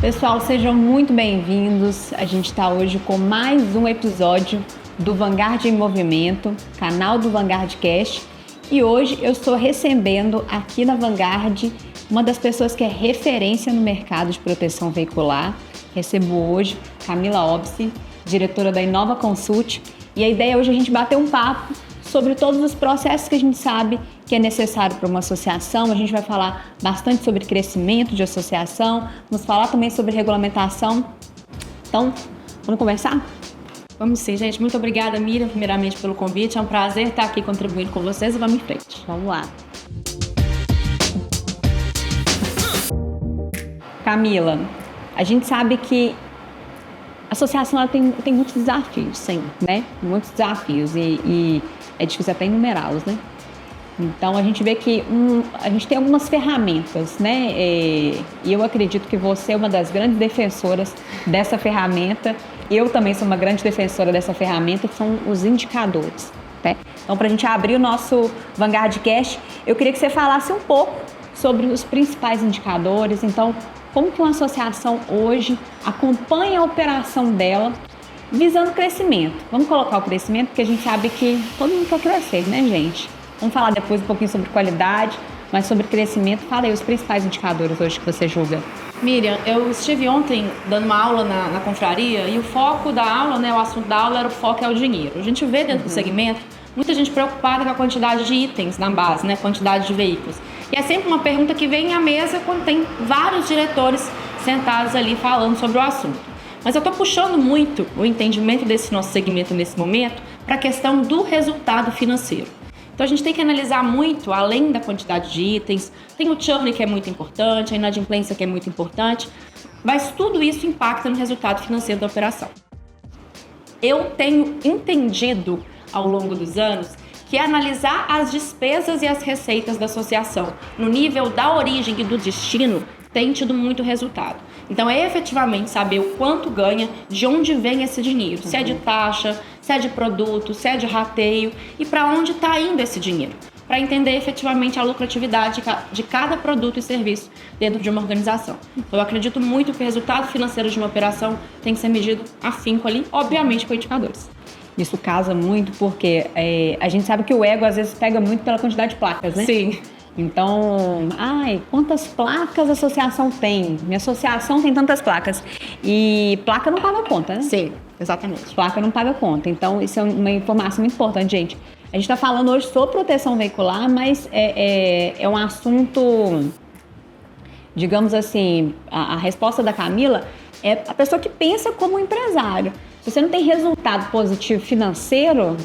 Pessoal, sejam muito bem-vindos. A gente está hoje com mais um episódio do Vanguard em Movimento, canal do Vanguardcast. E hoje eu estou recebendo aqui na Vanguard uma das pessoas que é referência no mercado de proteção veicular. Recebo hoje Camila Obsi, diretora da Inova Consult. E a ideia hoje é a gente bater um papo sobre todos os processos que a gente sabe que é necessário para uma associação. A gente vai falar bastante sobre crescimento de associação, vamos falar também sobre regulamentação. Então, vamos conversar? Vamos sim, gente. Muito obrigada, Miriam, primeiramente pelo convite. É um prazer estar aqui contribuindo com vocês e vamos em frente. Vamos lá. Camila, a gente sabe que a associação ela tem muitos desafios, sim, né? Muitos desafios e é difícil até enumerá-los, né? Então a gente vê que a gente tem algumas ferramentas, né? E eu acredito que você é uma das grandes defensoras dessa ferramenta. Eu também sou uma grande defensora dessa ferramenta, que são os indicadores, né? Então, para a gente abrir o nosso Vanguardcast, eu queria que você falasse um pouco sobre os principais indicadores. Então, como que uma associação hoje acompanha a operação dela visando crescimento? Vamos colocar o crescimento, porque a gente sabe que todo mundo quer crescer, né, gente? Vamos falar depois um pouquinho sobre qualidade, mas sobre crescimento. Fala aí os principais indicadores hoje que você julga. Miriam, eu estive ontem dando uma aula na confraria e o foco da aula, né, o assunto da aula era o foco é o dinheiro. A gente vê dentro do segmento muita gente preocupada com a quantidade de itens na base, né, quantidade de veículos. E é sempre uma pergunta que vem à mesa quando tem vários diretores sentados ali falando sobre o assunto. Mas eu estou puxando muito o entendimento desse nosso segmento nesse momento para a questão do resultado financeiro. Então a gente tem que analisar muito, além da quantidade de itens, tem o churn que é muito importante, a inadimplência que é muito importante, mas tudo isso impacta no resultado financeiro da operação. Eu tenho entendido ao longo dos anos que analisar as despesas e as receitas da associação no nível da origem e do destino tem tido muito resultado. Então é efetivamente saber o quanto ganha, de onde vem esse dinheiro, se é de taxa, se é de produto, se é de rateio e para onde está indo esse dinheiro, para entender efetivamente a lucratividade de cada produto e serviço dentro de uma organização. Então, eu acredito muito que o resultado financeiro de uma operação tem que ser medido afinco ali, obviamente com indicadores. Isso casa muito porque a gente sabe que o ego às vezes pega muito pela quantidade de placas, né? Sim. Então, quantas placas a associação tem? Minha associação tem tantas placas. E placa não paga conta, né? Sim, exatamente. Placa não paga conta. Então, isso é uma informação muito importante, gente. A gente está falando hoje sobre proteção veicular, mas é um assunto, digamos assim, a resposta da Camila é a pessoa que pensa como empresário. Se você não tem resultado positivo financeiro,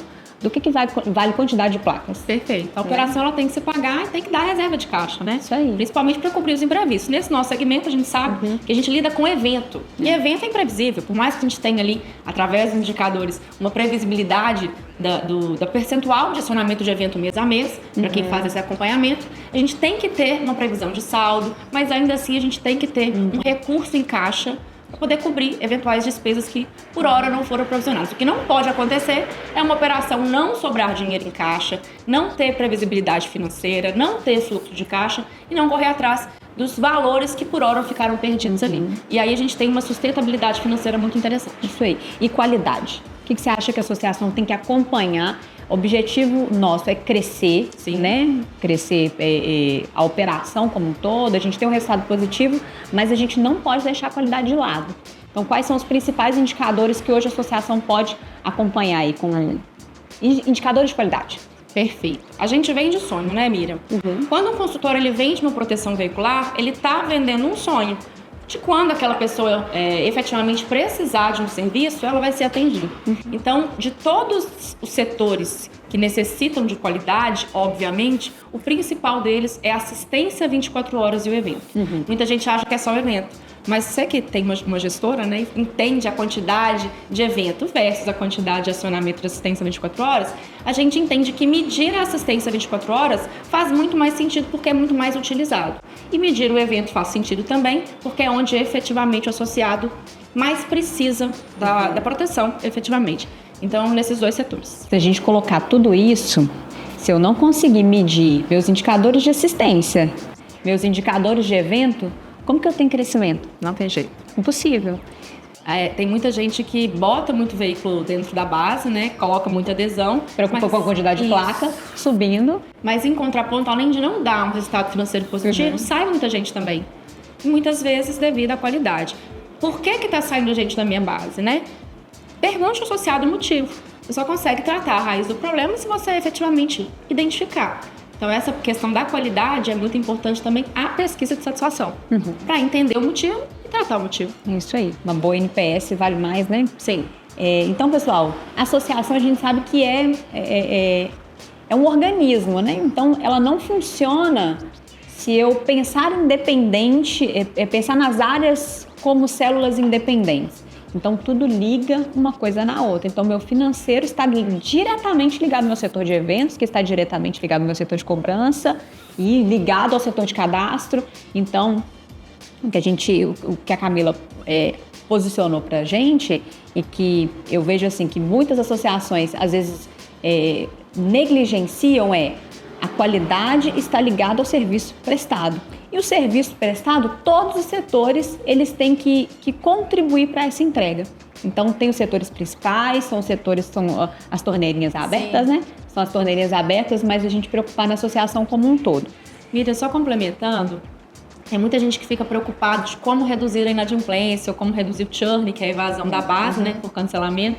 do que vale quantidade de placas? Perfeito. A operação ela tem que se pagar e tem que dar reserva de caixa, né? Isso aí. Principalmente para cobrir os imprevistos. Nesse nosso segmento, a gente sabe que a gente lida com evento. E evento é imprevisível. Por mais que a gente tenha ali, através dos indicadores, uma previsibilidade da percentual de acionamento de evento mês a mês, para quem faz esse acompanhamento, a gente tem que ter uma previsão de saldo, mas ainda assim a gente tem que ter um recurso em caixa para poder cobrir eventuais despesas que, por hora, não foram provisionadas. O que não pode acontecer é uma operação não sobrar dinheiro em caixa, não ter previsibilidade financeira, não ter fluxo de caixa e não correr atrás dos valores que, por hora, ficaram perdidos ali. E aí a gente tem uma sustentabilidade financeira muito interessante. Isso aí. E qualidade? O que você acha que a associação tem que acompanhar? O objetivo nosso é crescer, sim, né? Crescer a operação como um todo, a gente tem um resultado positivo, mas a gente não pode deixar a qualidade de lado. Então, quais são os principais indicadores que hoje a associação pode acompanhar aí com indicadores de qualidade? Perfeito. A gente vende sonho, né, Miriam? Quando um consultor ele vende uma proteção veicular, ele está vendendo um sonho de quando aquela pessoa efetivamente precisar de um serviço, ela vai ser atendida. Então, de todos os setores que necessitam de qualidade, obviamente, o principal deles é a assistência 24 horas e o evento. Muita gente acha que é só o evento, mas você que tem uma gestora, né, entende a quantidade de evento versus a quantidade de acionamento de assistência 24 horas, a gente entende que medir a assistência 24 horas faz muito mais sentido porque é muito mais utilizado. E medir o evento faz sentido também porque é onde efetivamente o associado mais precisa da proteção, efetivamente. Então, nesses dois setores. Se a gente colocar tudo isso, se eu não conseguir medir meus indicadores de assistência, meus indicadores de evento, Como que eu tenho crescimento? Não tem jeito. Impossível. Tem muita gente que bota muito veículo dentro da base, né? Coloca muita adesão. Preocupa com a quantidade de placa subindo. Mas em contraponto, além de não dar um resultado financeiro positivo, sai muita gente também. E muitas vezes devido à qualidade. Por que está saindo gente da minha base, né? Pergunte ao associado o motivo. Você só consegue tratar a raiz do problema se você efetivamente identificar. Então, essa questão da qualidade é muito importante também a pesquisa de satisfação. Para entender o motivo e tratar o motivo. Isso aí. Uma boa NPS vale mais, né? Sim. Então, pessoal, a associação a gente sabe que é um organismo, né? Então, ela não funciona se eu pensar independente, pensar nas áreas como células independentes. Então, tudo liga uma coisa na outra. Então, meu financeiro está diretamente ligado ao meu setor de eventos, que está diretamente ligado ao meu setor de cobrança e ligado ao setor de cadastro. Então, o que a Camila posicionou para a gente e que eu vejo assim que muitas associações, às vezes, negligenciam a qualidade está ligada ao serviço prestado. E o serviço prestado, todos os setores, eles têm que contribuir para essa entrega. Então, tem os setores principais, são as torneirinhas abertas, né? São as torneirinhas abertas, mas a gente preocupar na associação como um todo. Miriam, só complementando, tem muita gente que fica preocupada de como reduzir a inadimplência ou como reduzir o churn, que é a evasão da base, né, por cancelamento.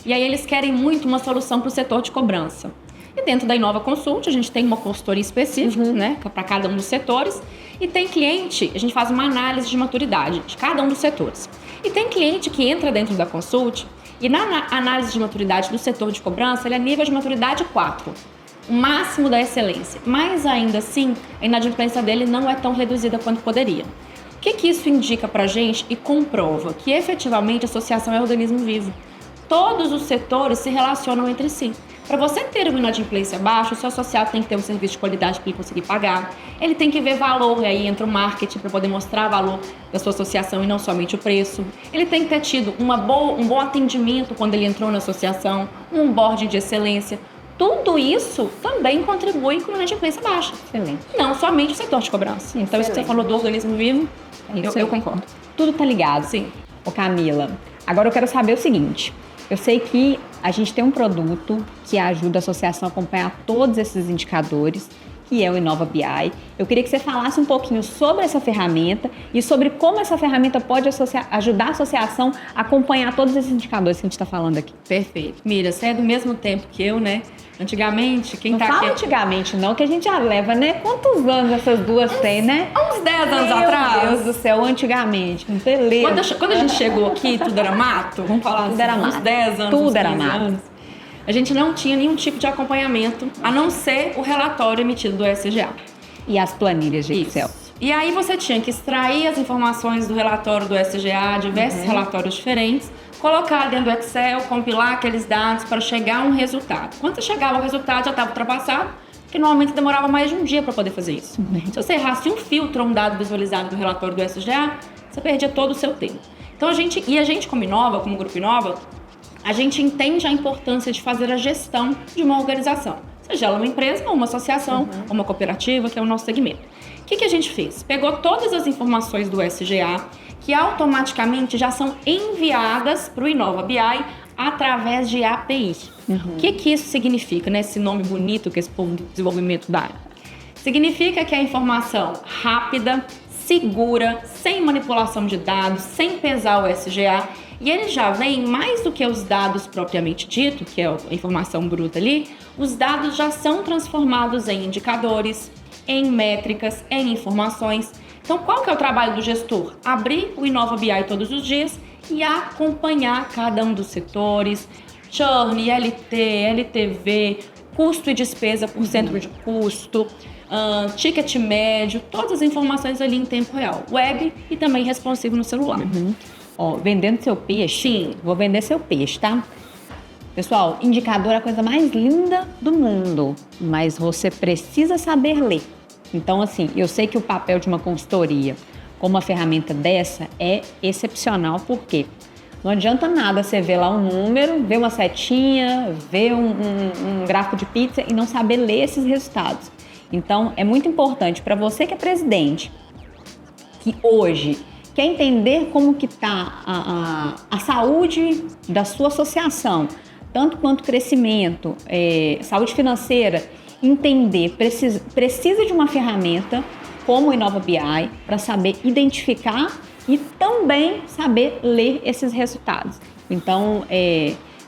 E aí eles querem muito uma solução para o setor de cobrança. E dentro da Inova Consult, a gente tem uma consultoria específica, né, para cada um dos setores. E tem cliente, a gente faz uma análise de maturidade de cada um dos setores. E tem cliente que entra dentro da Consult e na análise de maturidade do setor de cobrança, ele é nível de maturidade 4, o máximo da excelência. Mas ainda assim, a inadimplência dele não é tão reduzida quanto poderia. O que isso indica para a gente e comprova? Que efetivamente a associação é um organismo vivo. Todos os setores se relacionam entre si. Para você ter uma inadimplência baixa, o seu associado tem que ter um serviço de qualidade para ele conseguir pagar. Ele tem que ver valor, e aí entra o marketing para poder mostrar valor da sua associação e não somente o preço. Ele tem que ter tido um bom atendimento quando ele entrou na associação, um onboarding de excelência. Tudo isso também contribui com uma inadimplência baixa. Excelente. Não somente o setor de cobrança. Então, isso que você falou do organismo vivo, eu concordo. Tudo tá ligado. Sim. Ô Camila, agora eu quero saber o seguinte. Eu sei que a gente tem um produto que ajuda a associação a acompanhar todos esses indicadores, que é o Inova BI. Eu queria que você falasse um pouquinho sobre essa ferramenta e sobre como essa ferramenta pode ajudar a associação a acompanhar todos esses indicadores que a gente está falando aqui. Perfeito. Mira, você é do mesmo tempo que eu, né? Antigamente, quem não tá aqui... Não fala antigamente não, que a gente já leva, né? Quantos anos essas duas têm, né? Uns 10 anos atrás. Meu Deus do céu, antigamente. Beleza. Quando a gente chegou aqui, tudo era mato, vamos falar tudo assim, era mato. Uns 10 anos, tudo uns era 15 mato. anos. A gente não tinha nenhum tipo de acompanhamento, a não ser o relatório emitido do SGA. E as planilhas de Excel. E aí você tinha que extrair as informações do relatório do SGA, diversos relatórios diferentes, colocar dentro do Excel, compilar aqueles dados para chegar a um resultado. Quando chegava o resultado, já estava ultrapassado, porque normalmente demorava mais de um dia para poder fazer isso. Se você errasse um filtro ou um dado visualizado do relatório do SGA, você perdia todo o seu tempo. Então a gente como Inova, como Grupo Inova, a gente entende a importância de fazer a gestão de uma organização. Seja ela uma empresa, ou uma associação, ou uma cooperativa, que é o nosso segmento. O que a gente fez? Pegou todas as informações do SGA, que automaticamente já são enviadas para o Inova BI através de API. O que isso significa, né? Esse nome bonito que esse povo do desenvolvimento dá? Significa que a informação rápida, segura, sem manipulação de dados, sem pesar o SGA, e ele já vem mais do que os dados propriamente dito, que é a informação bruta ali, os dados já são transformados em indicadores, em métricas, em informações. Então, qual que é o trabalho do gestor? Abrir o Inova BI todos os dias e acompanhar cada um dos setores, churn, LT, LTV, custo e despesa por centro de custo, ticket médio, todas as informações ali em tempo real, web e também responsivo no celular. Ó, vendendo seu peixe? Sim. Vou vender seu peixe, tá? Pessoal, indicador é a coisa mais linda do mundo, mas você precisa saber ler. Então, assim, eu sei que o papel de uma consultoria com uma ferramenta dessa é excepcional, porque não adianta nada você ver lá um número, ver uma setinha, ver um gráfico de pizza e não saber ler esses resultados. Então, é muito importante para você que é presidente, que hoje quer entender como que está a saúde da sua associação, tanto quanto crescimento, saúde financeira, entender, precisa de uma ferramenta como o Inova BI para saber identificar e também saber ler esses resultados. Então,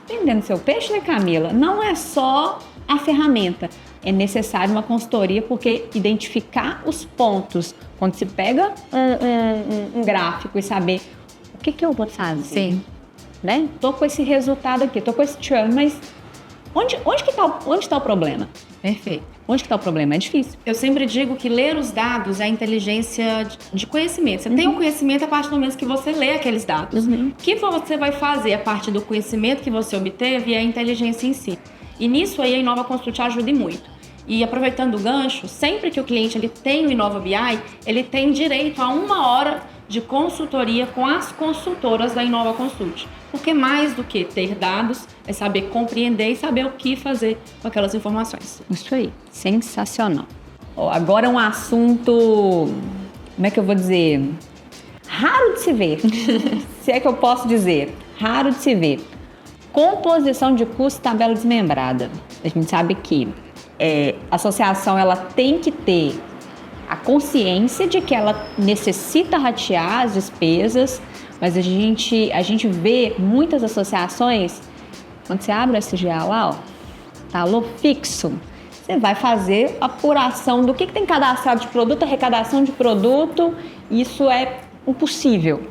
vendendo seu peixe, né, Camila? Não é só a ferramenta, é necessário uma consultoria, porque identificar os pontos, quando se pega um gráfico e saber o que eu vou fazer. Sim. Né? Tô com esse resultado aqui, tô com esse churn, mas onde está o problema? Perfeito. Onde que está o problema? É difícil. Eu sempre digo que ler os dados é a inteligência de conhecimento. Você tem o conhecimento a partir do momento que você lê aqueles dados. O que você vai fazer a partir do conhecimento que você obteve é a inteligência em si. E nisso aí a Inova Consult ajuda muito. E aproveitando o gancho, sempre que o cliente ele tem o Inova BI, ele tem direito a 1 hora de consultoria com as consultoras da Inova Consult. Porque mais do que ter dados, é saber compreender e saber o que fazer com aquelas informações. Isso aí, sensacional. Agora um assunto, como é que eu vou dizer? Raro de se ver, se é que eu posso dizer, raro de se ver. Composição de custo tabela desmembrada. A gente sabe que a associação ela tem que ter a consciência de que ela necessita ratear as despesas, mas a gente vê muitas associações, quando você abre o SGA lá, ó, valor fixo, você vai fazer apuração do que tem cadastrado de produto, arrecadação de produto, isso é impossível.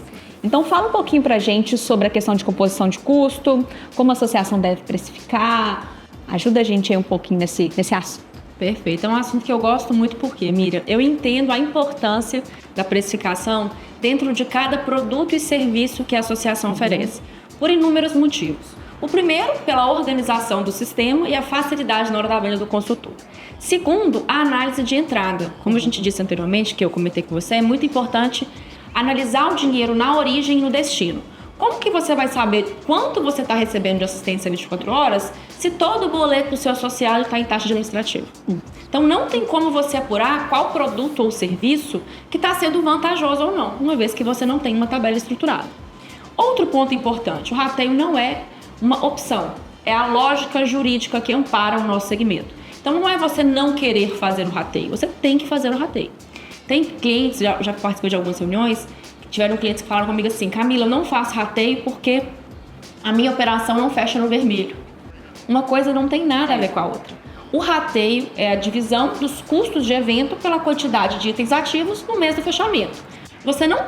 Então fala um pouquinho pra gente sobre a questão de composição de custo, como a associação deve precificar, ajuda a gente aí um pouquinho nesse assunto. Perfeito, é um assunto que eu gosto muito porque, Miriam, eu entendo a importância da precificação dentro de cada produto e serviço que a associação oferece, por inúmeros motivos. O primeiro, pela organização do sistema e a facilidade na hora da venda do consultor. Segundo, a análise de entrada. Como a gente disse anteriormente, que eu comentei com você, é muito importante analisar o dinheiro na origem e no destino. Como que você vai saber quanto você está recebendo de assistência 24 horas se todo o boleto do seu associado está em taxa administrativa? Então, não tem como você apurar qual produto ou serviço que está sendo vantajoso ou não, uma vez que você não tem uma tabela estruturada. Outro ponto importante, o rateio não é uma opção, é a lógica jurídica que ampara o nosso segmento. Então, não é você não querer fazer o rateio, você tem que fazer o rateio. Tem clientes, já participei de algumas reuniões, tiveram clientes que falaram comigo assim: Camila, eu não faço rateio porque a minha operação não fecha no vermelho. Uma coisa não tem nada a ver com a outra. O rateio é a divisão dos custos de evento pela quantidade de itens ativos no mês do fechamento.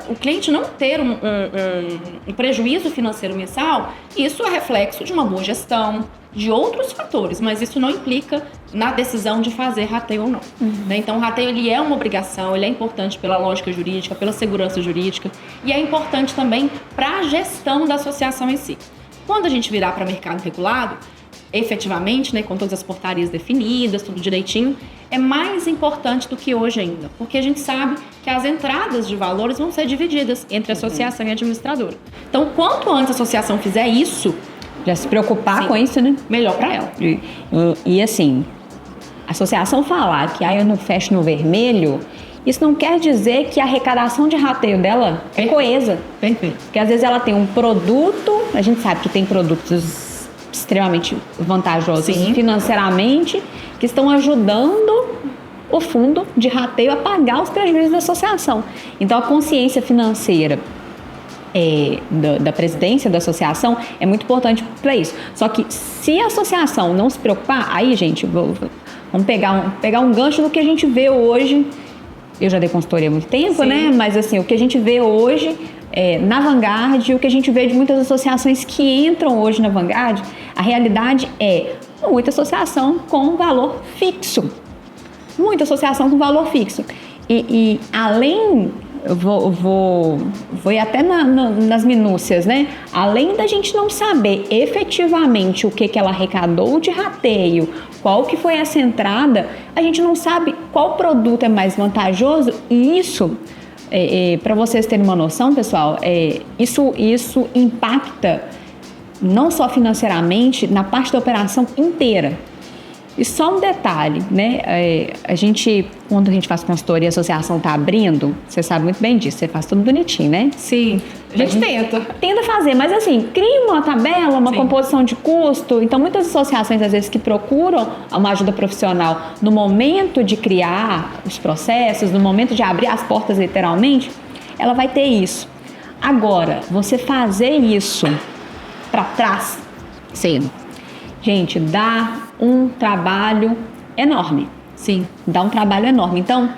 O cliente não ter um prejuízo financeiro mensal, isso é reflexo de uma boa gestão, de outros fatores, mas isso não implica na decisão de fazer rateio ou não. Então, o rateio ele é uma obrigação, ele é importante pela lógica jurídica, pela segurança jurídica e é importante também para a gestão da associação em si. Quando a gente virar para mercado regulado, efetivamente, né, com todas as portarias definidas, tudo direitinho, é mais importante do que hoje ainda, porque a gente sabe que as entradas de valores vão ser divididas entre a associação e a administradora. Então, quanto antes a associação fizer isso, já se preocupar sim, com isso, né? melhor para ela. E assim, a associação falar que eu não fecho no vermelho, isso não quer dizer que a arrecadação de rateio dela é coesa. Perfeito. Porque às vezes ela tem um produto, a gente sabe que tem produtos extremamente vantajosos, sim, financeiramente, que estão ajudando o fundo de rateio a pagar os prejuízos da associação. Então, a consciência financeira da presidência da associação é muito importante para isso. Só que se a associação não se preocupar, aí, gente, vamos pegar um gancho do que a gente vê hoje. Eu já dei consultoria há muito tempo, sim, né? Mas assim, o que a gente vê hoje na Vanguard, o que a gente vê de muitas associações que entram hoje na Vanguard, a realidade é muita associação com valor fixo. Muita associação com valor fixo. E além, eu vou ir até nas minúcias, né? Além da gente não saber efetivamente o que ela arrecadou de rateio, qual que foi essa entrada, a gente não sabe qual produto é mais vantajoso, e isso, para vocês terem uma noção, pessoal, isso impacta não só financeiramente, na parte da operação inteira. E só um detalhe, né? Quando a gente faz consultoria e a associação está abrindo, você sabe muito bem disso, você faz tudo bonitinho, né? Sim, a gente tenta. Tenta fazer, mas assim, cria uma tabela, uma Sim. composição de custo. Então, muitas associações, às vezes, que procuram uma ajuda profissional no momento de criar os processos, no momento de abrir as portas, literalmente, ela vai ter isso. Agora, você fazer isso para trás, cedo, gente, dá um trabalho enorme. Sim. Dá um trabalho enorme. Então,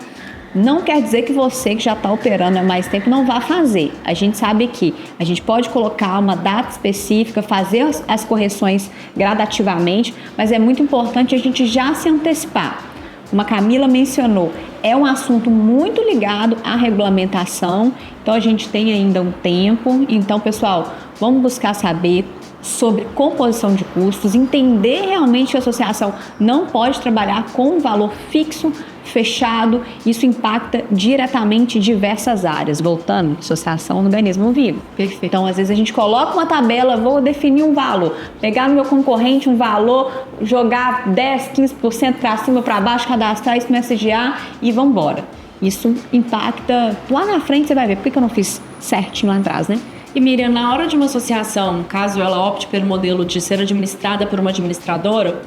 não quer dizer que você que já está operando há mais tempo não vá fazer. A gente sabe que a gente pode colocar uma data específica, fazer as correções gradativamente, mas é muito importante a gente já se antecipar. Como a Camila mencionou, é um assunto muito ligado à regulamentação, então a gente tem ainda um tempo. Então, pessoal, vamos buscar saber sobre composição de custos, entender realmente que a associação não pode trabalhar com um valor fixo, fechado, isso impacta diretamente diversas áreas. Voltando, associação no organismo vivo. Perfeito. Então, às vezes a gente coloca uma tabela, vou definir um valor, pegar no meu concorrente um valor, jogar 10, 15% para cima, para baixo, cadastrar isso no SGA e vamos embora. Isso impacta, lá na frente você vai ver, por que eu não fiz certinho lá atrás, né? E Miriam, na hora de uma associação, caso ela opte pelo modelo de ser administrada por uma administradora,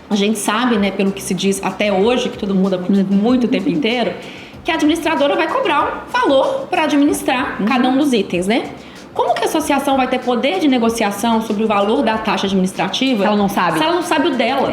a gente sabe, né, pelo que se diz até hoje, que tudo muda muito o tempo inteiro, que a administradora vai cobrar um valor para administrar cada um dos itens, né? Como que a associação vai ter poder de negociação sobre o valor da taxa administrativa? Se ela não sabe. Se ela não sabe o dela.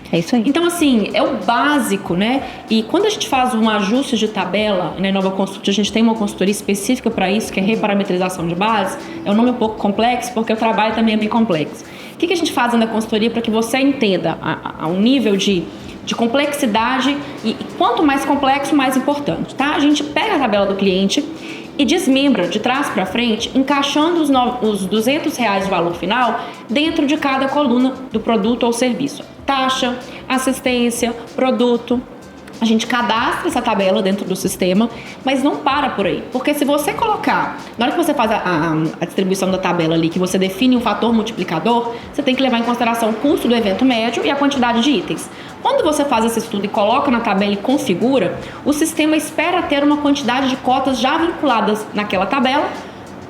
É isso aí. Então, assim, é o básico, né? E quando a gente faz um ajuste de tabela, na Nova Consultoria, a gente tem uma consultoria específica para isso, que é reparametrização de base. É um nome um pouco complexo, porque o trabalho também é bem complexo. O que a gente faz na consultoria para que você entenda a um nível de complexidade e quanto mais complexo, mais importante, tá? A gente pega a tabela do cliente e desmembra de trás para frente, encaixando os R$200 de valor final dentro de cada coluna do produto ou serviço. Taxa, assistência, produto. A gente cadastra essa tabela dentro do sistema, mas não para por aí. Porque se você colocar, na hora que você faz a distribuição da tabela ali, que você define um fator multiplicador, você tem que levar em consideração o custo do evento médio e a quantidade de itens. Quando você faz esse estudo e coloca na tabela e configura, o sistema espera ter uma quantidade de cotas já vinculadas naquela tabela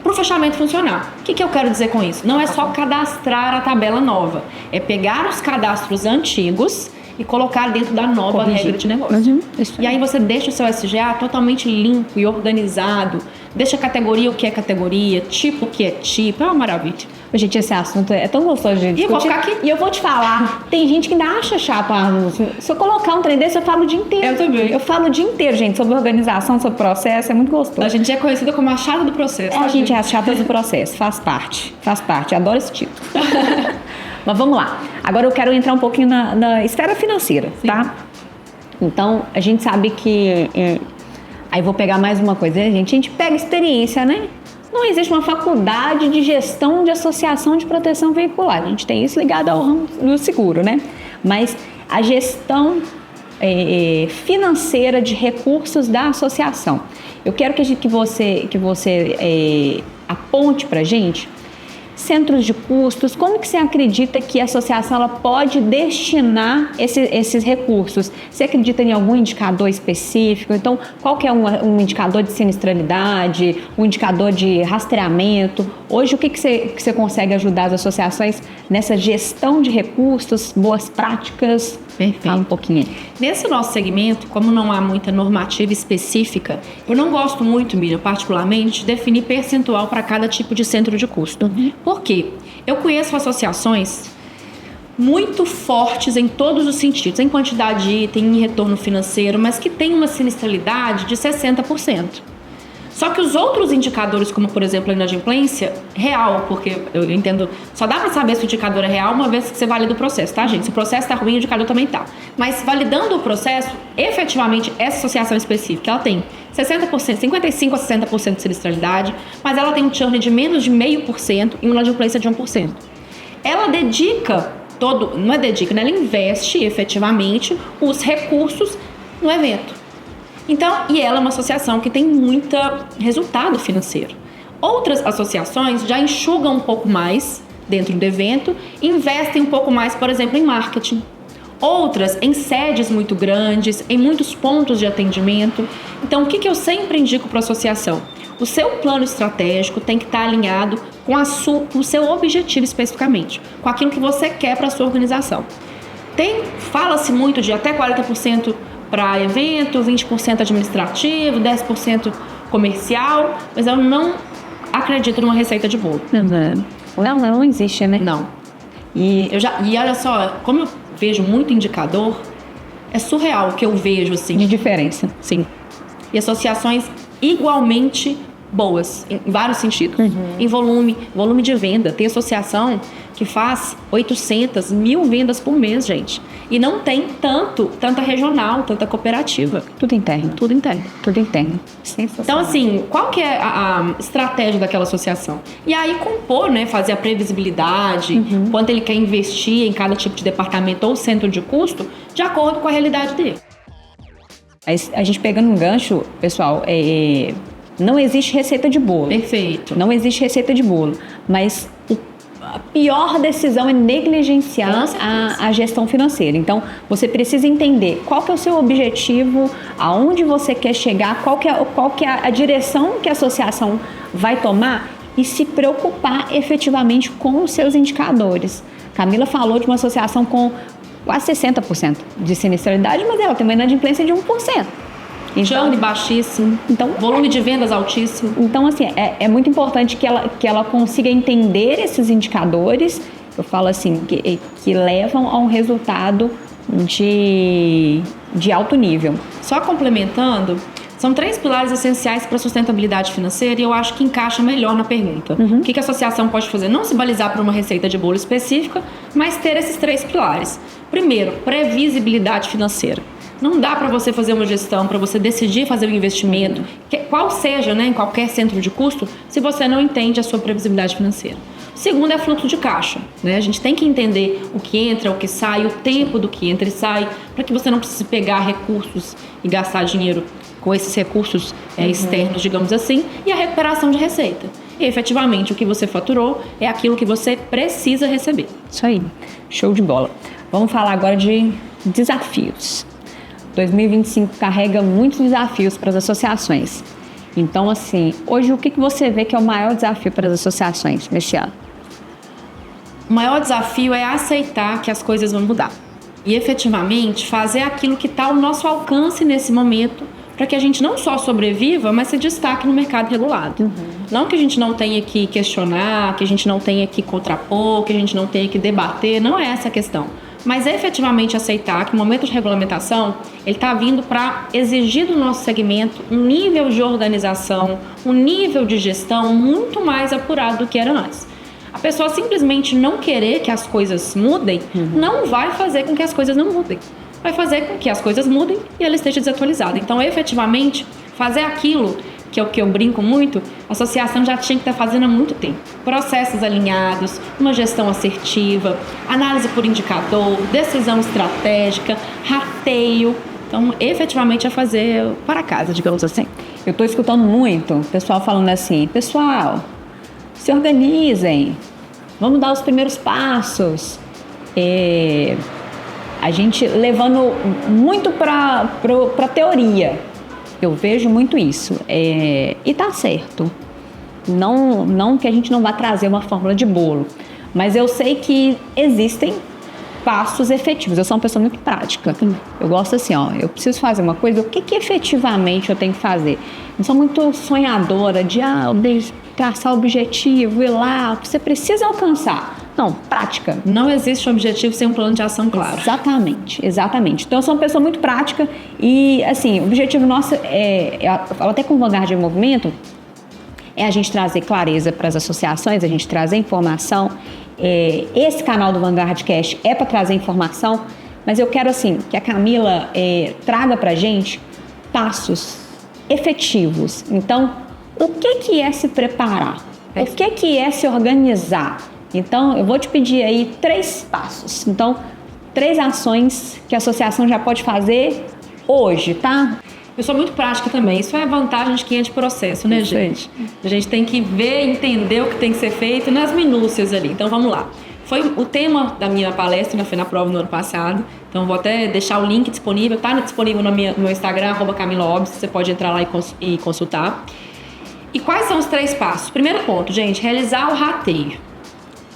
para o fechamento funcionar. O que eu quero dizer com isso? Não é só cadastrar a tabela nova, é pegar os cadastros antigos e colocar dentro da nova regra de negócio. E aí você deixa o seu SGA totalmente limpo e organizado, deixa a categoria o que é categoria, tipo o que é tipo, é uma maravilha. Gente, esse assunto é tão gostoso de discutir. E eu vou ficar aqui. E eu vou te falar, tem gente que ainda acha chato. Se eu colocar um trem desse, eu falo o dia inteiro. Eu também. Eu falo o dia inteiro, gente, sobre organização, sobre processo, é muito gostoso. A gente é conhecida como a chata do processo. A gente é a chata do processo, faz parte, adoro esse título. Mas vamos lá. Agora eu quero entrar um pouquinho na esfera financeira, sim, tá? Então, a gente sabe que... aí vou pegar mais uma coisa, né, gente? A gente pega experiência, né? Não existe uma faculdade de gestão de associação de proteção veicular. A gente tem isso ligado ao ramo do seguro, né? Mas a gestão financeira de recursos da associação. Eu quero que você aponte pra gente centros de custos, como que você acredita que a associação ela pode destinar esses recursos? Você acredita em algum indicador específico? Então, qual que é um indicador de sinistralidade, um indicador de rastreamento? Hoje, o que você consegue ajudar as associações nessa gestão de recursos, boas práticas? Perfeito. Fala um pouquinho aí. Nesse nosso segmento, como não há muita normativa específica, eu não gosto muito, Miriam, particularmente, de definir percentual para cada tipo de centro de custo. Por quê? Eu conheço associações muito fortes em todos os sentidos, em quantidade de item, em retorno financeiro, mas que têm uma sinistralidade de 60%. Só que os outros indicadores, como por exemplo a inadimplência, real, porque eu entendo, só dá para saber se o indicador é real uma vez que você valida o processo, tá, gente? Se o processo está ruim, o indicador também tá. Mas validando o processo, efetivamente, essa associação específica, ela tem 60%, 55% a 60% de sinistralidade, mas ela tem um churn de menos de 0,5% e uma inadimplência de 1%. Ela dedica não é dedica, né? Ela investe efetivamente os recursos no evento. Então, e ela é uma associação que tem muito resultado financeiro. Outras associações já enxugam um pouco mais dentro do evento, investem um pouco mais, por exemplo, em marketing. Outras em sedes muito grandes, em muitos pontos de atendimento. Então, o que eu sempre indico para a associação? O seu plano estratégico tem que estar alinhado com o seu objetivo especificamente, com aquilo que você quer para a sua organização. Fala-se muito de até 40% para evento, 20% administrativo, 10% comercial, mas eu não acredito numa receita de bolo. Não existe, né? Não. E olha só, como eu vejo muito indicador, é surreal o que eu vejo, assim. De diferença. Sim. E associações igualmente boas, em vários sentidos. Em volume de venda. Tem associação que faz 800, 1.000 vendas por mês, gente. E não tem tanta regional, tanta cooperativa. Tudo interno. Tudo interno. Tudo interno. Sensacional. Então, assim, qual que é a estratégia daquela associação? E aí compor, né, fazer a previsibilidade, quanto ele quer investir em cada tipo de departamento ou centro de custo, de acordo com a realidade dele. A gente pegando um gancho, pessoal, não existe receita de bolo. Perfeito. Não existe receita de bolo. Mas a pior decisão é negligenciar a gestão financeira. Então, você precisa entender qual que é o seu objetivo, aonde você quer chegar, qual que é a direção que a associação vai tomar e se preocupar efetivamente com os seus indicadores. Camila falou de uma associação com quase 60% de sinistralidade, mas ela tem uma inadimplência de 1%. Então, baixíssimo. Então, volume de vendas altíssimo. Então, assim, é muito importante que ela consiga entender esses indicadores, eu falo assim, que levam a um resultado de alto nível. Só complementando, são 3 pilares essenciais para a sustentabilidade financeira e eu acho que encaixa melhor na pergunta. O que a associação pode fazer? Não se balizar por uma receita de bolo específica, mas ter esses 3 pilares. Primeiro, previsibilidade financeira. Não dá para você fazer uma gestão, para você decidir fazer um investimento, qual seja, né, em qualquer centro de custo, se você não entende a sua previsibilidade financeira. O segundo é fluxo de caixa, né? A gente tem que entender o que entra, o que sai, o tempo do que entra e sai, para que você não precise pegar recursos e gastar dinheiro com esses recursos externos, digamos assim, e a recuperação de receita. E efetivamente o que você faturou é aquilo que você precisa receber. Isso aí, show de bola. Vamos falar agora de desafios. 2025 carrega muitos desafios para as associações. Então, assim, hoje o que você vê que é o maior desafio para as associações neste ano? O maior desafio é aceitar que as coisas vão mudar. E efetivamente fazer aquilo que está ao nosso alcance nesse momento, para que a gente não só sobreviva, mas se destaque no mercado regulado. Não que a gente não tenha que questionar, que a gente não tenha que contrapor, que a gente não tenha que debater, não é essa a questão. Mas é efetivamente aceitar que o momento de regulamentação ele está vindo para exigir do nosso segmento um nível de organização, um nível de gestão muito mais apurado do que era antes. A pessoa simplesmente não querer que as coisas mudem não vai fazer com que as coisas não mudem. Vai fazer com que as coisas mudem e ela esteja desatualizada. Então, efetivamente, fazer aquilo que é o que eu brinco muito, a associação já tinha que estar fazendo há muito tempo. Processos alinhados, uma gestão assertiva, análise por indicador, decisão estratégica, rateio. Então, efetivamente, é fazer para casa, digamos assim. Eu estou escutando muito o pessoal falando assim, pessoal, se organizem, vamos dar os primeiros passos. A gente levando muito para a teoria. Eu vejo muito isso. E tá certo. Não que a gente não vá trazer uma fórmula de bolo, mas eu sei que existem passos efetivos. Eu sou uma pessoa muito prática. Eu gosto assim, eu preciso fazer uma coisa, o que efetivamente eu tenho que fazer? Não sou muito sonhadora de traçar o objetivo, ir lá, o que você precisa alcançar. Não, prática. Não existe um objetivo sem um plano de ação claro. Exatamente. Então, eu sou uma pessoa muito prática e, assim, o objetivo nosso eu falo até com o Vanguard em Movimento, é a gente trazer clareza para as associações, a gente trazer informação. Esse canal do Vanguard Cash é para trazer informação, mas eu quero, assim, que a Camila traga para a gente passos efetivos. Então, o que é se preparar? O que é se organizar? Então, eu vou te pedir aí 3 passos. Então, 3 ações que a associação já pode fazer hoje, tá? Eu sou muito prática também. Isso é a vantagem de quem é de processo, né, gente? A gente tem que ver, entender o que tem que ser feito nas minúcias ali. Então, vamos lá. Foi o tema da minha palestra, foi na prova no ano passado. Então, vou até deixar o link disponível. Está disponível no meu Instagram, @CamilaObs. Você pode entrar lá e consultar. E quais são os 3 passos? Primeiro ponto, gente, realizar o rateio.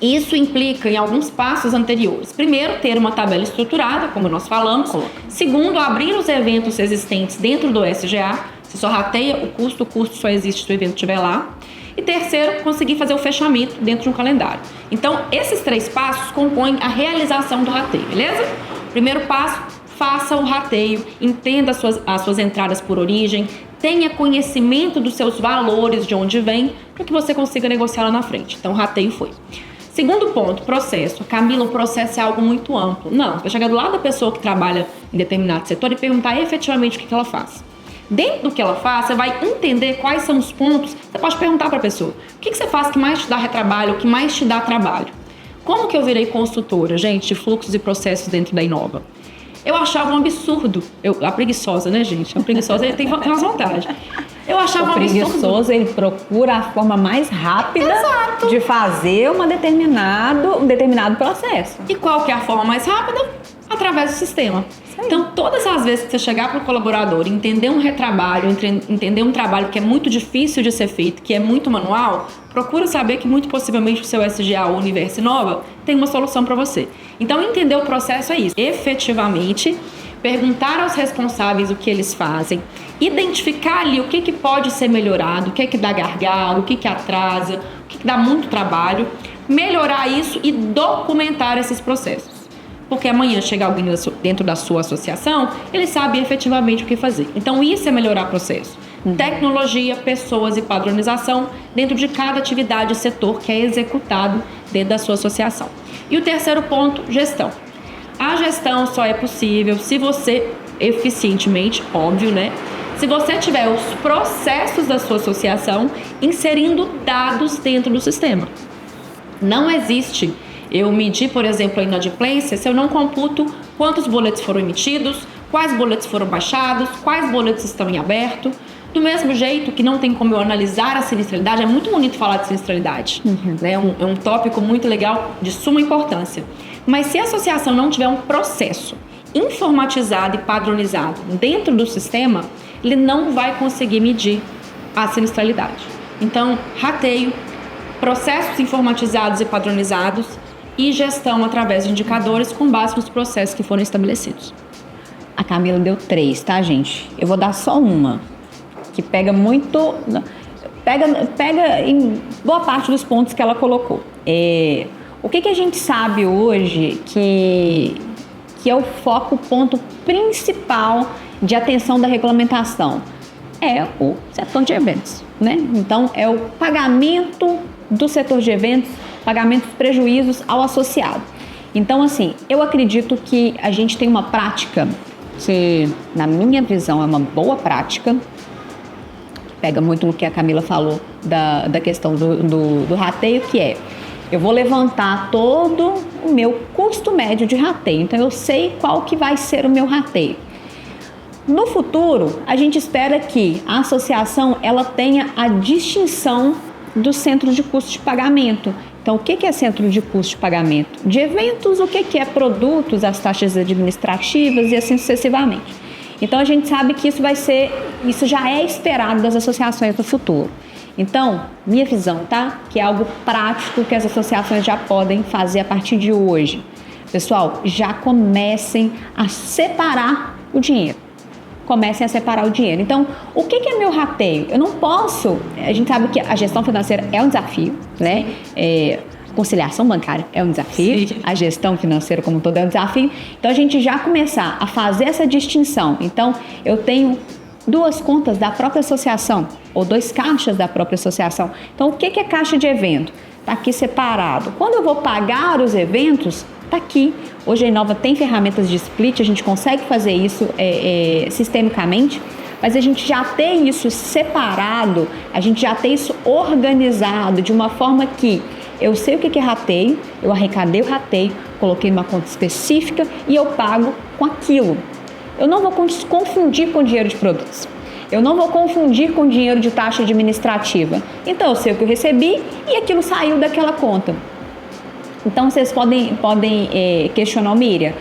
Isso implica em alguns passos anteriores. Primeiro, ter uma tabela estruturada, como nós falamos. Segundo, abrir os eventos existentes dentro do SGA. Você só rateia o custo só existe se o evento estiver lá. E terceiro, conseguir fazer o fechamento dentro de um calendário. Então, esses 3 passos compõem a realização do rateio, beleza? Primeiro passo, faça o rateio, entenda as suas entradas por origem, tenha conhecimento dos seus valores, de onde vem, para que você consiga negociar lá na frente. Então, o rateio foi. Segundo ponto, processo. Camila, o processo é algo muito amplo. Não, você vai chegar do lado da pessoa que trabalha em determinado setor e perguntar efetivamente o que ela faz. Dentro do que ela faz, você vai entender quais são os pontos. Você pode perguntar para a pessoa: o que você faz que mais te dá retrabalho, o que mais te dá trabalho? Como que eu virei consultora, gente, de fluxos e processos dentro da Inova? Eu achava um absurdo. A preguiçosa, né, gente? A preguiçosa, ele tem umas vontades. Eu achava um absurdo. O preguiçoso, ele procura a forma mais rápida de fazer um determinado processo. E qual que é a forma mais rápida? Através do sistema. Então, todas as vezes que você chegar para o colaborador, entender um retrabalho, entender um trabalho que é muito difícil de ser feito, que é muito manual, procura saber que muito possivelmente o seu SGA ou Universo Inova tem uma solução para você. Então, entender o processo é isso. Efetivamente, perguntar aos responsáveis o que eles fazem, identificar ali o que pode ser melhorado, o que dá gargalo, o que atrasa, o que dá muito trabalho, melhorar isso e documentar esses processos. Porque amanhã chega alguém dentro da sua associação, ele sabe efetivamente o que fazer. Então, isso é melhorar o processo. Tecnologia, pessoas e padronização dentro de cada atividade e setor que é executado dentro da sua associação. E o terceiro ponto, gestão. A gestão só é possível se você, eficientemente, óbvio, né? Se você tiver os processos da sua associação inserindo dados dentro do sistema. Não existe eu medir, por exemplo, a inadimplência se eu não computo quantos boletos foram emitidos, quais boletos foram baixados, quais boletos estão em aberto. Do mesmo jeito que não tem como eu analisar a sinistralidade, é muito bonito falar de sinistralidade, né? É um tópico muito legal, de suma importância. Mas se a associação não tiver um processo informatizado e padronizado dentro do sistema, ele não vai conseguir medir a sinistralidade. Então, rateio, processos informatizados e padronizados e gestão através de indicadores com base nos processos que foram estabelecidos. A Camila deu 3, tá, gente? Eu vou dar só uma, que pega muito... Pega em boa parte dos pontos que ela colocou. O que a gente sabe hoje que é o foco, o ponto principal de atenção da regulamentação? É o setor de eventos, né? Então, é o pagamento do setor de eventos, pagamento dos prejuízos ao associado. Então, assim, eu acredito que a gente tem uma prática, que na minha visão é uma boa prática, pega muito no que a Camila falou da questão do rateio, que é: eu vou levantar todo o meu custo médio de rateio, então eu sei qual que vai ser o meu rateio. No futuro, a gente espera que a associação ela tenha a distinção do centro de custo de pagamento. Então, o que é centro de custo de pagamento? De eventos, o que é produtos, as taxas administrativas e assim sucessivamente. Então, a gente sabe que isso já é esperado das associações no futuro. Então, minha visão, tá? Que é algo prático que as associações já podem fazer a partir de hoje. Pessoal, já comecem a separar o dinheiro. Comecem a separar o dinheiro. Então, o que é meu rateio? Eu não posso... A gente sabe que a gestão financeira é um desafio, né? Conciliação bancária é um desafio. Sim. A gestão financeira como um todo é um desafio. Então, a gente já começar a fazer essa distinção. Então, eu tenho 2 contas da própria associação ou 2 caixas da própria associação. Então, o que é caixa de evento? Está aqui separado. Quando eu vou pagar os eventos, está aqui. Hoje a Inova tem ferramentas de split, a gente consegue fazer isso sistemicamente, mas a gente já tem isso separado, a gente já tem isso organizado de uma forma que eu sei o que é rateio, eu arrecadei o rateio, coloquei numa conta específica e eu pago com aquilo. Eu não vou confundir com dinheiro de produtos. Eu não vou confundir com dinheiro de taxa administrativa. Então, eu sei o que eu recebi e aquilo saiu daquela conta. Então, vocês podem questionar, Miriam,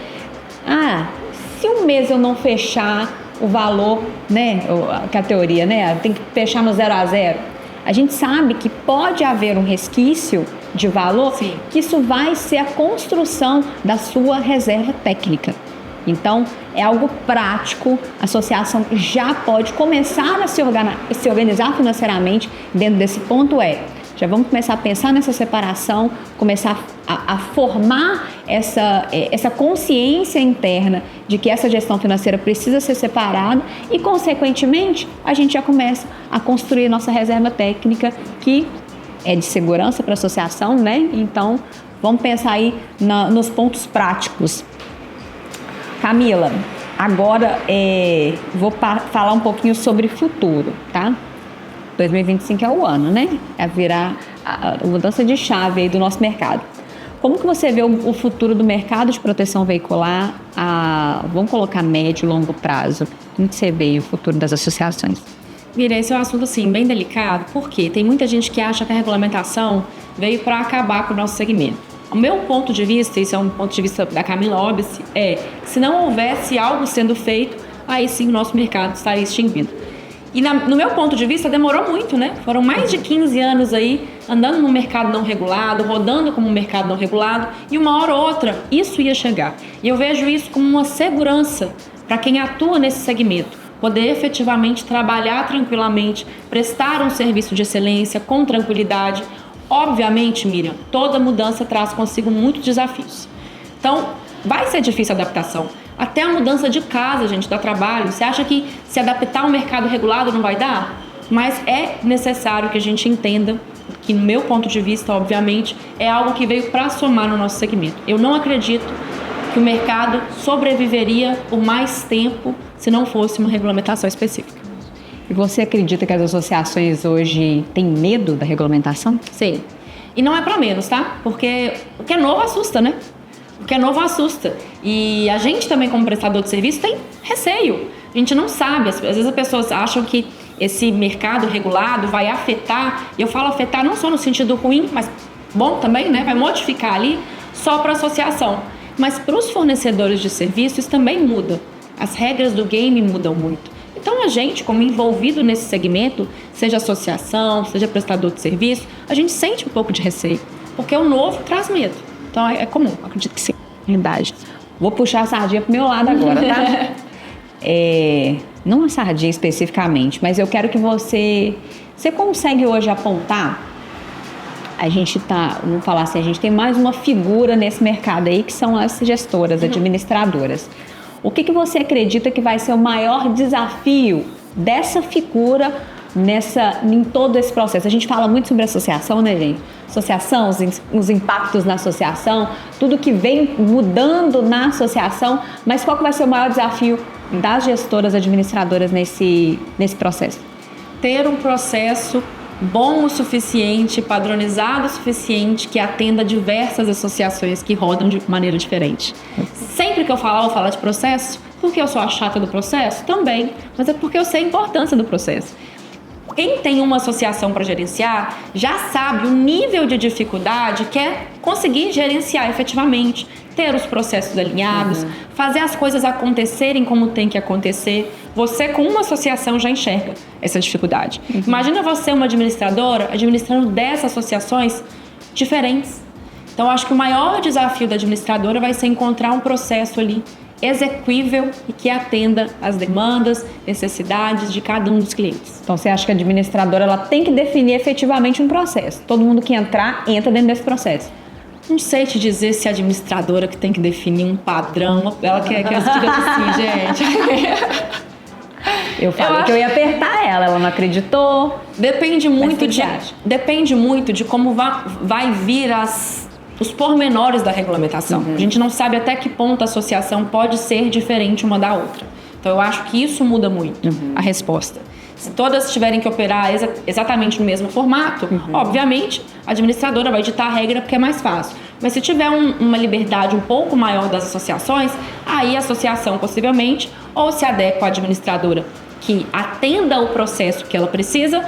se um mês eu não fechar o valor, né, que a teoria, né, tem que fechar no 0 a 0. A gente sabe que pode haver um resquício de valor, Sim. que isso vai ser a construção da sua reserva técnica. Então, é algo prático, a associação já pode começar a se organizar financeiramente dentro desse ponto. Já vamos começar a pensar nessa separação, começar a formar essa consciência interna de que essa gestão financeira precisa ser separada e, consequentemente, a gente já começa a construir nossa reserva técnica, que é de segurança para a associação, né? Então, vamos pensar aí nos pontos práticos. Camila, agora vou falar um pouquinho sobre futuro, tá? 2025 é o ano, né? É virar a mudança de chave aí do nosso mercado. Como que você vê o futuro do mercado de proteção veicular, vamos colocar médio e longo prazo? Como que você vê o futuro das associações? Mira, esse é um assunto assim, bem delicado, porque tem muita gente que acha que a regulamentação veio para acabar com o nosso segmento. O meu ponto de vista, isso é um ponto de vista da Camila Obst, se não houvesse algo sendo feito, aí sim o nosso mercado estaria extinguindo. E no meu ponto de vista demorou muito, né? Foram mais de 15 anos aí andando no mercado não regulado, rodando como um mercado não regulado, e uma hora ou outra isso ia chegar. E eu vejo isso como uma segurança para quem atua nesse segmento, poder efetivamente trabalhar tranquilamente, prestar um serviço de excelência com tranquilidade. Obviamente, Miriam, toda mudança traz consigo muitos desafios. Então, vai ser difícil a adaptação. Até a mudança de casa, gente, dá trabalho. Você acha que se adaptar ao mercado regulado não vai dar? Mas é necessário que a gente entenda que, no meu ponto de vista, obviamente, é algo que veio para somar no nosso segmento. Eu não acredito que o mercado sobreviveria por mais tempo se não fosse uma regulamentação específica. E você acredita que as associações hoje têm medo da regulamentação? Sim. E não é para menos, tá? Porque o que é novo assusta, né? O que é novo assusta. E a gente também, como prestador de serviço, tem receio. A gente não sabe. Às vezes as pessoas acham que esse mercado regulado vai afetar. E eu falo afetar não só no sentido ruim, mas bom também, né? Vai modificar ali só para a associação. Mas para os fornecedores de serviços também muda. As regras do game mudam muito. Então a gente, como envolvido nesse segmento, seja associação, seja prestador de serviço, a gente sente um pouco de receio. Porque o novo traz medo. Então é comum, acredito que sim. Verdade. Vou puxar a sardinha pro meu lado agora, tá? Não a sardinha especificamente, mas eu quero que você consegue hoje apontar. Vamos falar assim, a gente tem mais uma figura nesse mercado aí, que são as gestoras, administradoras. O que você acredita que vai ser o maior desafio dessa figura em todo esse processo? A gente fala muito sobre associação, né, gente? Associação, os impactos na associação, tudo que vem mudando na associação, mas qual que vai ser o maior desafio das gestoras administradoras nesse processo? Ter um processo bom o suficiente, padronizado o suficiente, que atenda diversas associações que rodam de maneira diferente. Sempre que eu falar, vou falar de processo, porque eu sou a chata do processo? Também, mas é porque eu sei a importância do processo. Quem tem uma associação para gerenciar já sabe o nível de dificuldade que é conseguir gerenciar efetivamente, ter os processos alinhados, fazer as coisas acontecerem como tem que acontecer. Você, com uma associação, já enxerga essa dificuldade. Imagina você, uma administradora, administrando 10 associações diferentes. Então, acho que o maior desafio da administradora vai ser encontrar um processo ali execuível e que atenda às demandas, necessidades de cada um dos clientes. Então, você acha que a administradora ela tem que definir efetivamente um processo? Todo mundo que entrar, entra dentro desse processo. Não sei te dizer se a administradora que tem que definir um padrão, ela quer que eu diga assim, gente. Eu falei que eu ia apertar ela não acreditou. Depende muito de como vai vir os pormenores da regulamentação. A gente não sabe até que ponto a associação pode ser diferente uma da outra. Então, eu acho que isso muda muito a resposta. Se todas tiverem que operar exatamente no mesmo formato, obviamente, a administradora vai ditar a regra porque é mais fácil. Mas se tiver uma liberdade um pouco maior das associações, aí a associação possivelmente ou se adequa à administradora que atenda o processo que ela precisa,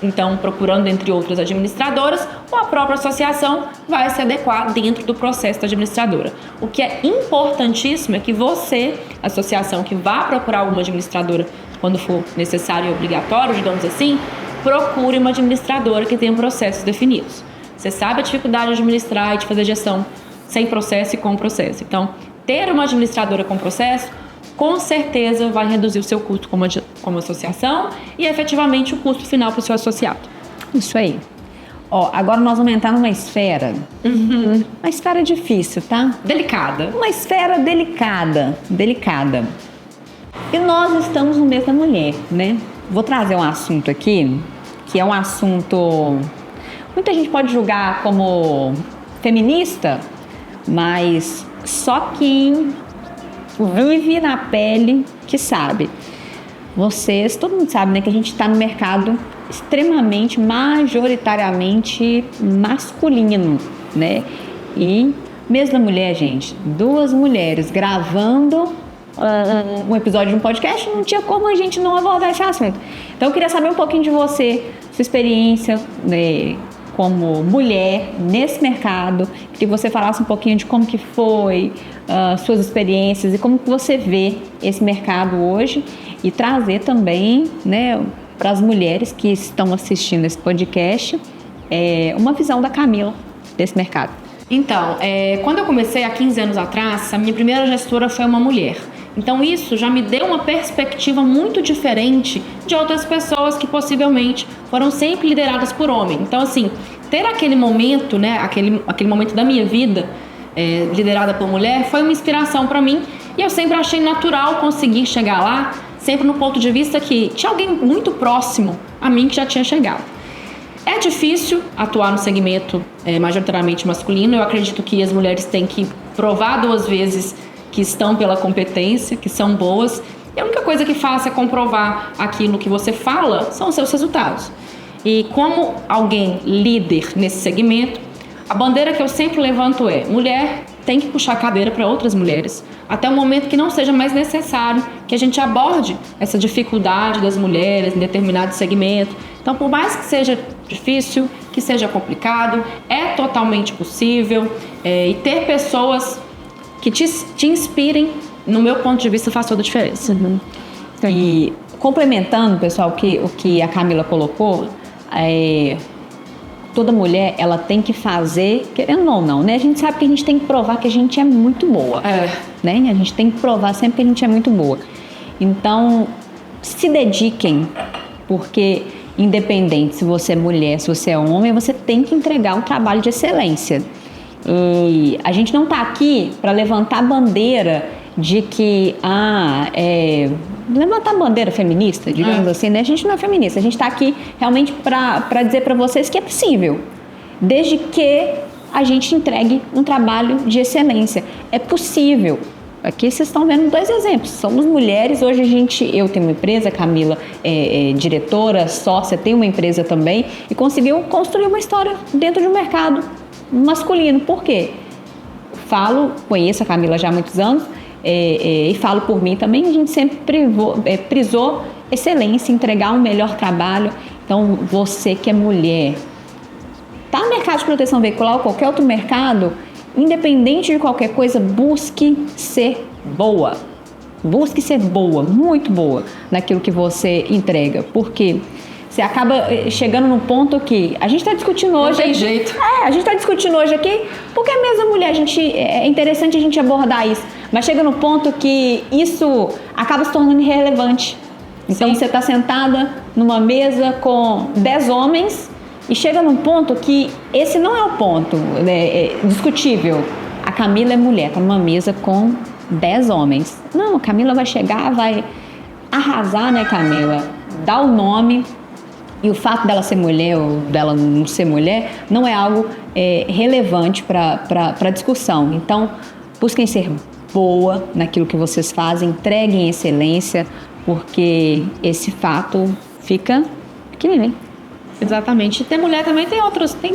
então procurando entre outras administradoras, ou a própria associação vai se adequar dentro do processo da administradora. O que é importantíssimo é que você, associação que vá procurar alguma administradora quando for necessário e obrigatório, digamos assim, procure uma administradora que tenha processos definidos. Você sabe a dificuldade de administrar e de fazer gestão sem processo e com processo. Então, ter uma administradora com processo, com certeza vai reduzir o seu custo como associação e efetivamente o custo final para o seu associado. Isso aí. Ó, agora nós vamos entrar numa esfera, uma esfera difícil, tá? Delicada. Uma esfera delicada. E nós estamos no mês da mulher, né? Vou trazer um assunto aqui, que é um assunto... Muita gente pode julgar como feminista, mas só quem vive na pele que sabe. Vocês, todo mundo sabe, né, que a gente está no mercado extremamente, majoritariamente masculino, né? E mês da mulher, gente, 2 mulheres gravando um episódio de um podcast, não tinha como a gente não abordar esse assunto. Então eu queria saber um pouquinho de você, sua experiência, né, como mulher nesse mercado, que você falasse um pouquinho de como que foi, suas experiências e como que você vê esse mercado hoje e trazer também, né, para as mulheres que estão assistindo esse podcast, uma visão da Camila desse mercado. Então, quando eu comecei há 15 anos atrás, a minha primeira gestora foi uma mulher. Então isso já me deu uma perspectiva muito diferente de outras pessoas que possivelmente foram sempre lideradas por homem. Então assim, ter aquele momento, né, aquele momento da minha vida liderada por mulher foi uma inspiração para mim e eu sempre achei natural conseguir chegar lá, sempre no ponto de vista que tinha alguém muito próximo a mim que já tinha chegado. É difícil atuar no segmento majoritariamente masculino, eu acredito que as mulheres têm que provar 2 vezes que estão pela competência, que são boas. E a única coisa que faz é comprovar aquilo que você fala são os seus resultados. E como alguém líder nesse segmento, a bandeira que eu sempre levanto é: mulher tem que puxar a cadeira para outras mulheres, até o momento que não seja mais necessário que a gente aborde essa dificuldade das mulheres em determinado segmento. Então, por mais que seja difícil, que seja complicado, é totalmente possível, e ter pessoas que te inspirem, no meu ponto de vista, faz toda a diferença. E complementando, pessoal, o que a Camila colocou, toda mulher, ela tem que fazer, querendo ou não, né? A gente sabe que a gente tem que provar que a gente é muito boa, né? A gente tem que provar sempre que a gente é muito boa. Então, se dediquem, porque independente se você é mulher, se você é homem, você tem que entregar um trabalho de excelência. E a gente não está aqui para levantar bandeira de que levantar bandeira feminista, digamos assim, né? A gente não é feminista, a gente está aqui realmente para dizer para vocês que é possível, desde que a gente entregue um trabalho de excelência. É possível. Aqui vocês estão vendo 2 exemplos. Somos mulheres, hoje eu tenho uma empresa, Camila é diretora, sócia, tem uma empresa também e conseguiu construir uma história dentro de um mercado masculino. Por quê? Conheço a Camila já há muitos anos e falo por mim também, a gente sempre prisou excelência, entregar um melhor trabalho. Então, você que é mulher, está no mercado de proteção veicular ou qualquer outro mercado, independente de qualquer coisa, busque ser boa. Busque ser boa, muito boa naquilo que você entrega, porque você acaba chegando num ponto que a gente está discutindo hoje. Não tem jeito. A gente está discutindo hoje aqui, porque é mesmo mulher, é interessante a gente abordar isso, mas chega no ponto que isso acaba se tornando irrelevante. Então você está sentada numa mesa com 10 homens e chega num ponto que esse não é o ponto, né, discutível. A Camila é mulher, está numa mesa com 10 homens. Não, a Camila vai chegar, vai arrasar, né, Camila? Dá o nome. E o fato dela ser mulher ou dela não ser mulher não é algo relevante para a discussão. Então, busquem ser boa naquilo que vocês fazem, entreguem excelência, porque esse fato fica pequenininho. Exatamente. Ter mulher também tem outros, tem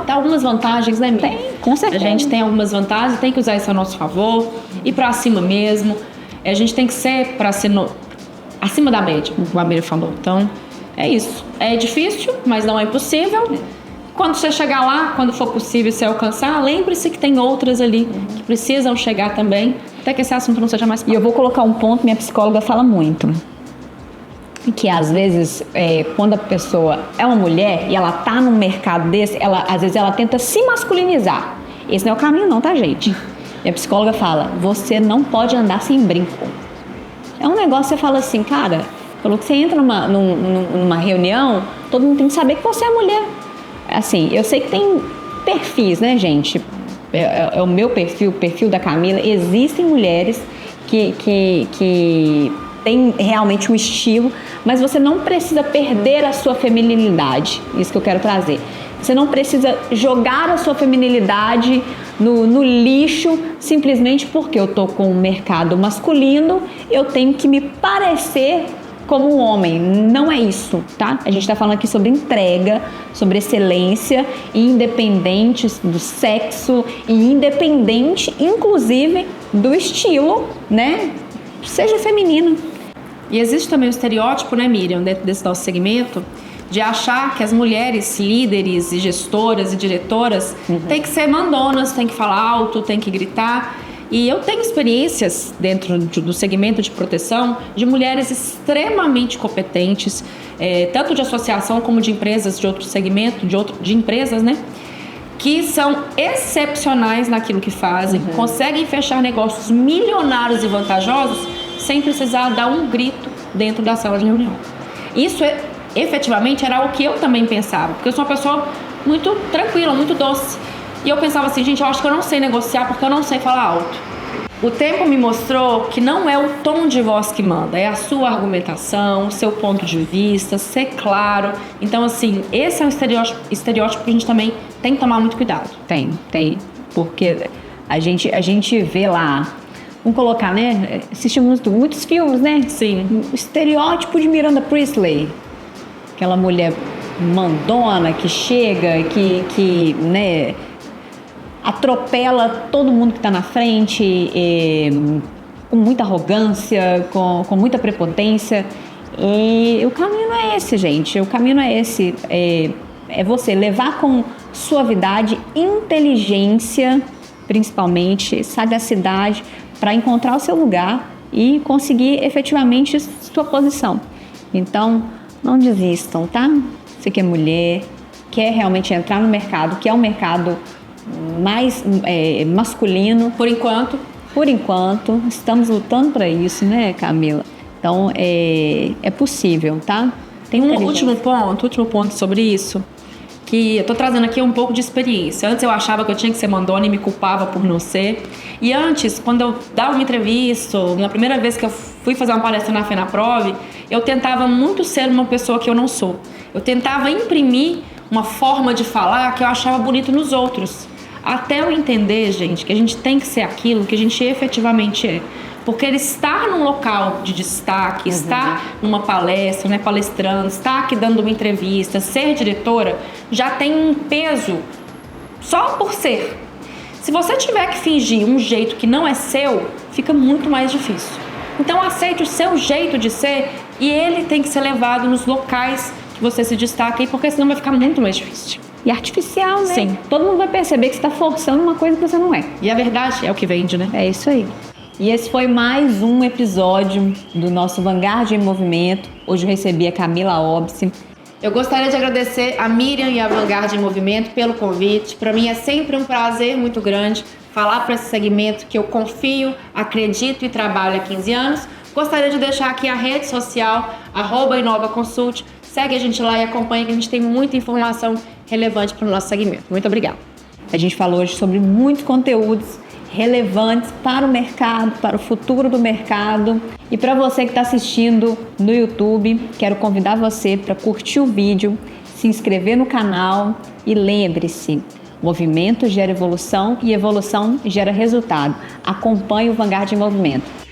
algumas vantagens, né, Mia? Tem, com certeza. A gente tem algumas vantagens, tem que usar isso a nosso favor, ir para cima mesmo. A gente tem que ser acima da média, como a Miriam falou. Então, É isso. É difícil, mas não é impossível. Quando você chegar lá, quando for possível você alcançar, lembre-se que tem outras ali que precisam chegar também, até que esse assunto não seja mais fácil. E eu vou colocar um ponto, minha psicóloga fala muito, que às vezes, quando a pessoa é uma mulher e ela tá num mercado desse, às vezes ela tenta se masculinizar. Esse não é o caminho não, tá, gente? Minha psicóloga fala, você não pode andar sem brinco. É um negócio que você fala assim, cara, falou que você entra numa reunião, todo mundo tem que saber que você é mulher. Assim, eu sei que tem perfis, né, gente? É o meu perfil, o perfil da Camila. Existem mulheres que têm realmente um estilo, mas você não precisa perder a sua feminilidade. Isso que eu quero trazer. Você não precisa jogar a sua feminilidade no lixo simplesmente porque eu tô com o mercado masculino, eu tenho que me parecer como um homem. Não é isso, tá? A gente está falando aqui sobre entrega, sobre excelência, independente do sexo e independente, inclusive, do estilo, né? Seja feminino. E existe também o estereótipo, né, Miriam, dentro desse nosso segmento, de achar que as mulheres líderes e gestoras e diretoras têm que ser mandonas, têm que falar alto, têm que gritar. E eu tenho experiências dentro do segmento de proteção de mulheres extremamente competentes, tanto de associação como de empresas de outro segmento, de empresas, né? Que são excepcionais naquilo que fazem, conseguem fechar negócios milionários e vantajosos sem precisar dar um grito dentro da sala de reunião. Isso efetivamente era o que eu também pensava, porque eu sou uma pessoa muito tranquila, muito doce. E eu pensava assim, gente, eu acho que eu não sei negociar porque eu não sei falar alto. O tempo me mostrou que não é o tom de voz que manda, é a sua argumentação, o seu ponto de vista, ser claro. Então, assim, esse é um estereótipo que a gente também tem que tomar muito cuidado. Tem. Porque a gente vê lá, vamos colocar, né? Assistimos muitos filmes, né? Sim. O estereótipo de Miranda Priestly. Aquela mulher mandona que chega, que né, atropela todo mundo que está na frente, com muita arrogância, com muita prepotência. E o caminho não é esse, gente. O caminho não é esse. É você levar com suavidade, inteligência, principalmente, sagacidade, para encontrar o seu lugar e conseguir efetivamente sua posição. Então, não desistam, tá? Você que é mulher, quer realmente entrar no mercado, que é um mercado mais masculino. Por enquanto, estamos lutando para isso, né, Camila? Então, é possível, tá? Tem um último ponto sobre isso, que eu tô trazendo aqui um pouco de experiência. Antes eu achava que eu tinha que ser mandona e me culpava por não ser. E antes, quando eu dava uma entrevista, na primeira vez que eu fui fazer uma palestra na FENAPROVE, eu tentava muito ser uma pessoa que eu não sou. Eu tentava imprimir uma forma de falar que eu achava bonito nos outros. Até eu entender, gente, que a gente tem que ser aquilo que a gente efetivamente é. Porque ele estar num local de destaque, estar numa palestra, né, palestrando, estar aqui dando uma entrevista, ser diretora, já tem um peso só por ser. Se você tiver que fingir um jeito que não é seu, fica muito mais difícil. Então aceite o seu jeito de ser e ele tem que ser levado nos locais que você se destaca aí, porque senão vai ficar muito mais difícil. E artificial, né? Sim. Todo mundo vai perceber que você está forçando uma coisa que você não é. E a verdade é o que vende, né? É isso aí. E esse foi mais um episódio do nosso Vanguard em Movimento. Hoje eu recebi a Camila Obst. Eu gostaria de agradecer a Miriam e a Vanguard em Movimento pelo convite. Para mim é sempre um prazer muito grande falar para esse segmento que eu confio, acredito e trabalho há 15 anos. Gostaria de deixar aqui a rede social, @inovaconsult. Segue a gente lá e acompanha, que a gente tem muita informação relevante para o nosso segmento. Muito obrigada. A gente falou hoje sobre muitos conteúdos relevantes para o mercado, para o futuro do mercado. E para você que está assistindo no YouTube, quero convidar você para curtir o vídeo, se inscrever no canal e lembre-se, movimento gera evolução e evolução gera resultado. Acompanhe o Vanguard em Movimento.